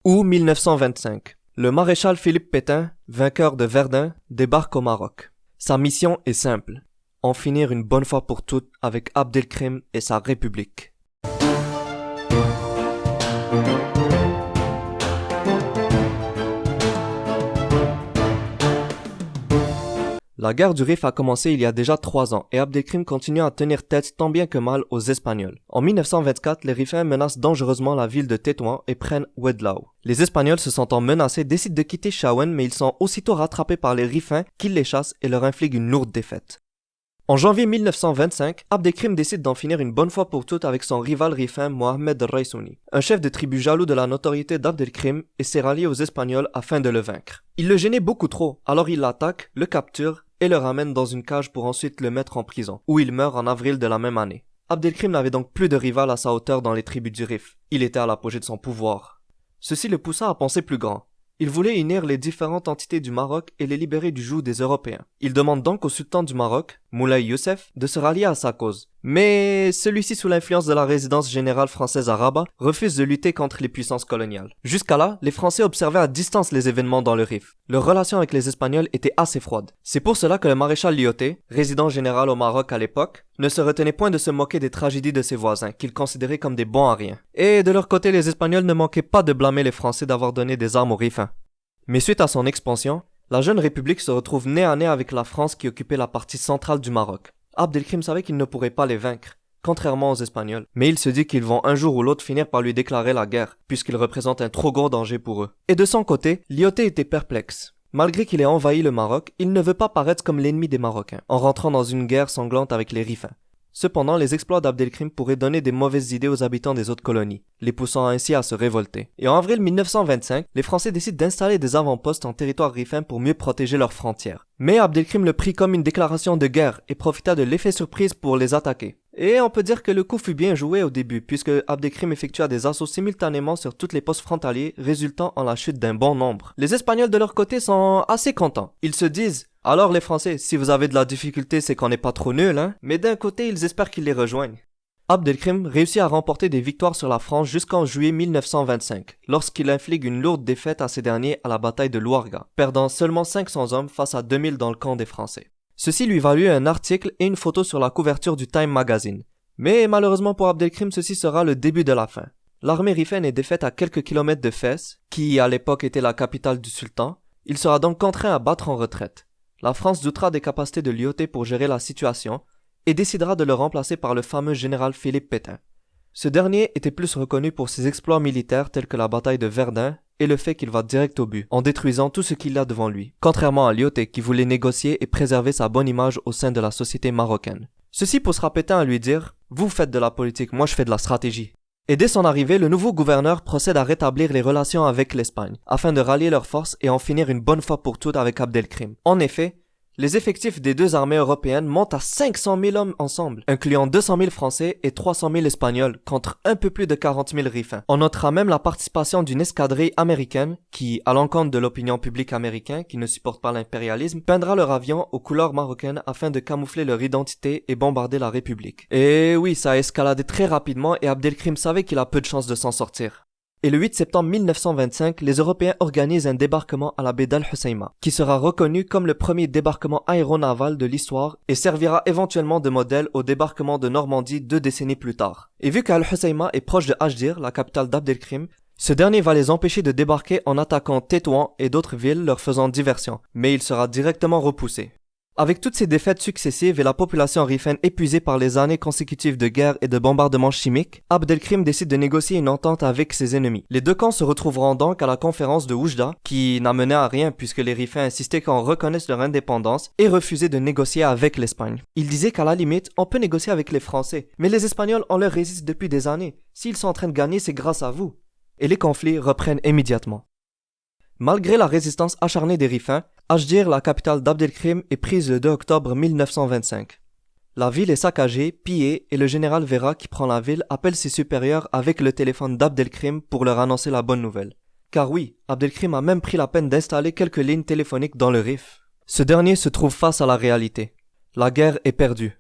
Août 1925. Le maréchal Philippe Pétain, vainqueur de Verdun, débarque au Maroc. Sa mission est simple, en finir une bonne fois pour toutes avec Abdelkrim et sa République. La guerre du Rif a commencé il y a déjà 3 ans et Abdelkrim continue à tenir tête tant bien que mal aux Espagnols. En 1924, les Rifins menacent dangereusement la ville de Tétouan et prennent Ouedlao. Les Espagnols se sentant menacés décident de quitter Chaouen mais ils sont aussitôt rattrapés par les Rifins qui les chassent et leur infligent une lourde défaite. En janvier 1925, Abdelkrim décide d'en finir une bonne fois pour toutes avec son rival rifin Mohamed Raisouni, un chef de tribu jaloux de la notoriété d'Abdelkrim et s'est rallié aux Espagnols afin de le vaincre. Il le gênait beaucoup trop, alors il l'attaque, le capture et le ramène dans une cage pour ensuite le mettre en prison, où il meurt en avril de la même année. Abdelkrim n'avait donc plus de rival à sa hauteur dans les tribus du Rif. Il était à l'apogée de son pouvoir. Ceci le poussa à penser plus grand. Il voulait unir les différentes entités du Maroc et les libérer du joug des Européens. Il demande donc au sultan du Maroc, Moulay Youssef, de se rallier à sa cause. Mais celui-ci, sous l'influence de la résidence générale française à Rabat, refuse de lutter contre les puissances coloniales. Jusqu'à là, les Français observaient à distance les événements dans le Rif. Leur relation avec les Espagnols était assez froide. C'est pour cela que le maréchal Lyautey, résident général au Maroc à l'époque, ne se retenait point de se moquer des tragédies de ses voisins, qu'ils considéraient comme des bons à rien. Et de leur côté, les Espagnols ne manquaient pas de blâmer les Français d'avoir donné des armes aux Rifins. Mais suite à son expansion, la jeune République se retrouve nez à nez avec la France qui occupait la partie centrale du Maroc. Abdelkrim savait qu'il ne pourrait pas les vaincre, contrairement aux Espagnols, mais il se dit qu'ils vont un jour ou l'autre finir par lui déclarer la guerre, puisqu'ils représentent un trop gros danger pour eux. Et de son côté, Lyautey était perplexe. Malgré qu'il ait envahi le Maroc, il ne veut pas paraître comme l'ennemi des Marocains, en rentrant dans une guerre sanglante avec les Rifins. Cependant, les exploits d'Abdelkrim pourraient donner des mauvaises idées aux habitants des autres colonies, les poussant ainsi à se révolter. Et en avril 1925, les Français décident d'installer des avant-postes en territoire rifin pour mieux protéger leurs frontières. Mais Abdelkrim le prit comme une déclaration de guerre et profita de l'effet surprise pour les attaquer. Et on peut dire que le coup fut bien joué au début, puisque Abdelkrim effectua des assauts simultanément sur toutes les postes frontaliers, résultant en la chute d'un bon nombre. Les Espagnols de leur côté sont assez contents. Ils se disent: alors les Français, si vous avez de la difficulté, c'est qu'on n'est pas trop nuls, hein? Mais d'un côté, ils espèrent qu'ils les rejoignent. Abdelkrim réussit à remporter des victoires sur la France jusqu'en juillet 1925, lorsqu'il inflige une lourde défaite à ces derniers à la bataille de Louarga, perdant seulement 500 hommes face à 2000 dans le camp des Français. Ceci lui valut un article et une photo sur la couverture du Time Magazine. Mais malheureusement pour Abdelkrim, ceci sera le début de la fin. L'armée rifaine est défaite à quelques kilomètres de Fès, qui à l'époque était la capitale du sultan. Il sera donc contraint à battre en retraite. La France doutera des capacités de Lyautey pour gérer la situation et décidera de le remplacer par le fameux général Philippe Pétain. Ce dernier était plus reconnu pour ses exploits militaires tels que la bataille de Verdun et le fait qu'il va direct au but, en détruisant tout ce qu'il a devant lui, contrairement à Lyautey qui voulait négocier et préserver sa bonne image au sein de la société marocaine. Ceci poussera Pétain à lui dire: vous faites de la politique, moi je fais de la stratégie. Et dès son arrivée, le nouveau gouverneur procède à rétablir les relations avec l'Espagne, afin de rallier leurs forces et en finir une bonne fois pour toutes avec Abdelkrim. En effet, les effectifs des deux armées européennes montent à 500 000 hommes ensemble, incluant 200 000 Français et 300 000 Espagnols, contre un peu plus de 40 000 Rifins. On notera même la participation d'une escadrille américaine qui, à l'encontre de l'opinion publique américaine qui ne supporte pas l'impérialisme, peindra leur avion aux couleurs marocaines afin de camoufler leur identité et bombarder la République. Et oui, ça a escaladé très rapidement et Abdelkrim savait qu'il a peu de chances de s'en sortir. Et le 8 septembre 1925, les Européens organisent un débarquement à la baie d'Al-Husseima, qui sera reconnu comme le premier débarquement aéronaval de l'histoire et servira éventuellement de modèle au débarquement de Normandie 2 décennies plus tard. Et vu qu'Al-Husseima est proche de Ajdir, la capitale d'Abdelkrim, ce dernier va les empêcher de débarquer en attaquant Tétouan et d'autres villes leur faisant diversion, mais il sera directement repoussé. Avec toutes ces défaites successives et la population rifaine épuisée par les années consécutives de guerre et de bombardements chimiques, Abdelkrim décide de négocier une entente avec ses ennemis. Les deux camps se retrouveront donc à la conférence de Oujda, qui n'a mené à rien puisque les Rifins insistaient qu'on reconnaisse leur indépendance et refusaient de négocier avec l'Espagne. Ils disaient qu'à la limite, on peut négocier avec les Français, mais les Espagnols, on leur résiste depuis des années. S'ils sont en train de gagner, c'est grâce à vous. Et les conflits reprennent immédiatement. Malgré la résistance acharnée des Rifins, Ajdir, la capitale d'Abdelkrim, est prise le 2 octobre 1925. La ville est saccagée, pillée et le général Vera qui prend la ville appelle ses supérieurs avec le téléphone d'Abdelkrim pour leur annoncer la bonne nouvelle. Car oui, Abdelkrim a même pris la peine d'installer quelques lignes téléphoniques dans le Rif. Ce dernier se trouve face à la réalité. La guerre est perdue.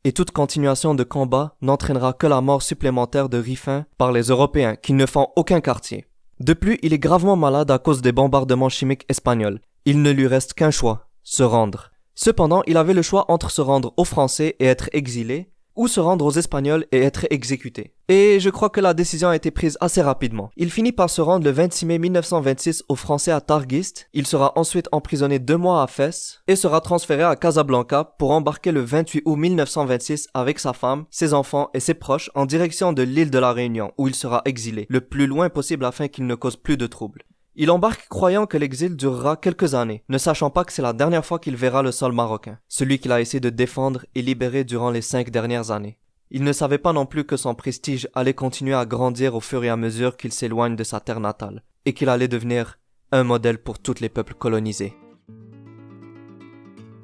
Et toute continuation de combat n'entraînera que la mort supplémentaire de Rifins par les Européens qui ne font aucun quartier. De plus, il est gravement malade à cause des bombardements chimiques espagnols. Il ne lui reste qu'un choix, se rendre. Cependant, il avait le choix entre se rendre aux Français et être exilé, ou se rendre aux Espagnols et être exécuté. Et je crois que la décision a été prise assez rapidement. Il finit par se rendre le 26 mai 1926 aux Français à Targist. Il sera ensuite emprisonné 2 mois à Fès et sera transféré à Casablanca pour embarquer le 28 août 1926 avec sa femme, ses enfants et ses proches en direction de l'île de la Réunion où il sera exilé, le plus loin possible afin qu'il ne cause plus de troubles. Il embarque croyant que l'exil durera quelques années, ne sachant pas que c'est la dernière fois qu'il verra le sol marocain, celui qu'il a essayé de défendre et libérer durant les 5 dernières années. Il ne savait pas non plus que son prestige allait continuer à grandir au fur et à mesure qu'il s'éloigne de sa terre natale, et qu'il allait devenir un modèle pour tous les peuples colonisés.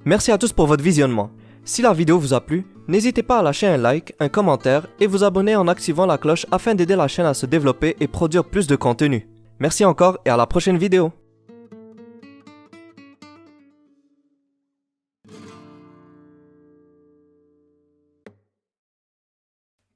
Merci à tous pour votre visionnement. Si la vidéo vous a plu, n'hésitez pas à lâcher un like, un commentaire et vous abonner en activant la cloche afin d'aider la chaîne à se développer et produire plus de contenu. Merci encore et à la prochaine vidéo.